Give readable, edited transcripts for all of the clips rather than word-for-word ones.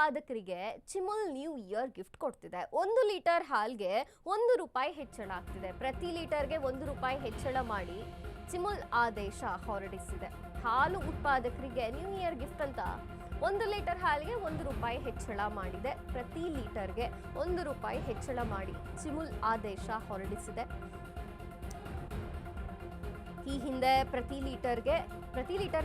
ಉತ್ಪಾದಕರಿಗೆ CHIMUL new year gift ಕೊಡ್ತಿದೆ. 1 litre ಹಾಲ್ಗೆ ₹1 ಹೆಚ್ಚಳ ಆಗ್ತಿದೆ. ಪ್ರತಿ ಲೀಟರ್ಗೆ ₹1 ಹೆಚ್ಚಳ ಮಾಡಿ ಚಿಮುಲ್ ಆದೇಶ ಹೊರಡಿಸಿದೆ. ಹಾಲು ಉತ್ಪಾದಕರಿಗೆ ನ್ಯೂ ಇಯರ್ ಗಿಫ್ಟ್ ಅಂತ 1 ಲೀಟರ್ ಹಾಲಿಗೆ ₹1 ಹೆಚ್ಚಳ ಮಾಡಿದೆ. ಪ್ರತಿ ಲೀಟರ್ಗೆ ₹1 ಹೆಚ್ಚಳ ಮಾಡಿ ಚಿಮುಲ್ ಆದೇಶ ಹೊರಡಿಸಿದೆ. ಈ ಹಿಂದೆ ಪ್ರತಿ ಲೀಟರ್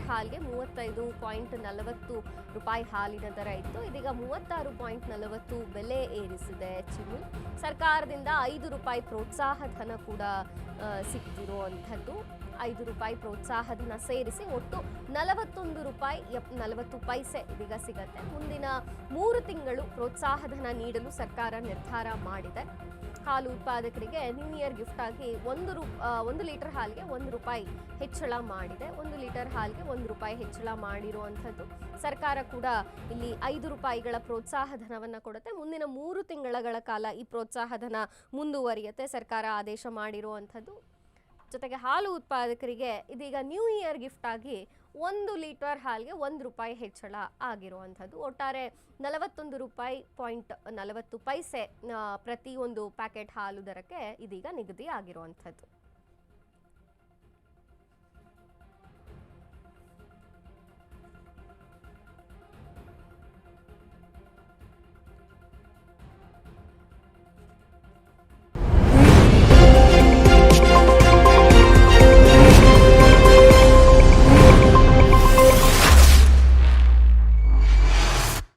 ಹಾಲಿಗೆ ₹35.40 ಹಾಲಿನ ದರ ಇತ್ತು. ಇದೀಗ ₹36.40 ಬೆಲೆ ಏರಿಸಿದೆ ಚಿಮುಲ್. ಸರ್ಕಾರದಿಂದ ₹5 ಪ್ರೋತ್ಸಾಹ ಧನ ಕೂಡ ಸಿಗ್ತಿರುವಂಥದ್ದು. ₹5 ಪ್ರೋತ್ಸಾಹ ಧನ ಸೇರಿಸಿ ಒಟ್ಟು ₹41.40 ಇದೀಗ ಸಿಗತ್ತೆ. ಮುಂದಿನ 3 ತಿಂಗಳು ಪ್ರೋತ್ಸಾಹ ಧನ ನೀಡಲು ಸರ್ಕಾರ ನಿರ್ಧಾರ ಮಾಡಿದೆ. ಹಾಲು ಉತ್ಪಾದಕರಿಗೆ ನ್ಯೂ ಇಯರ್ ಗಿಫ್ಟ್ ಆಗಿ 1 ಲೀಟರ್ ಹಾಲಿಗೆ ₹1 ಹೆಚ್ಚಳ ಮಾಡಿದೆ. 1 ಲೀಟರ್ ಹಾಲಿಗೆ ₹1 ಹೆಚ್ಚಳ ಮಾಡಿರುವಂಥದ್ದು. ಸರ್ಕಾರ ಕೂಡ ಇಲ್ಲಿ ₹5 ಪ್ರೋತ್ಸಾಹ ಧನವನ್ನು ಕೊಡುತ್ತೆ. ಮುಂದಿನ 3 ತಿಂಗಳ ಕಾಲ ಈ ಪ್ರೋತ್ಸಾಹ ಧನ ಮುಂದುವರಿಯುತ್ತೆ. ಸರ್ಕಾರ ಆದೇಶ ಮಾಡಿರುವಂಥದ್ದು. ಜೊತೆಗೆ ಹಾಲು ಉತ್ಪಾದಕರಿಗೆ ಇದೀಗ ನ್ಯೂ ಇಯರ್ ಗಿಫ್ಟ್ ಆಗಿ 1 ಲೀಟರ್ ಹಾಲಿಗೆ ₹1 ಹೆಚ್ಚಳ ಆಗಿರುವಂಥದ್ದು. ಒಟ್ಟಾರೆ ₹41.40 ಪ್ರತಿ ಒಂದು ಪ್ಯಾಕೆಟ್ ಹಾಲು ದರಕ್ಕೆ ಇದೀಗ ನಿಗದಿ ಆಗಿರುವಂಥದ್ದು.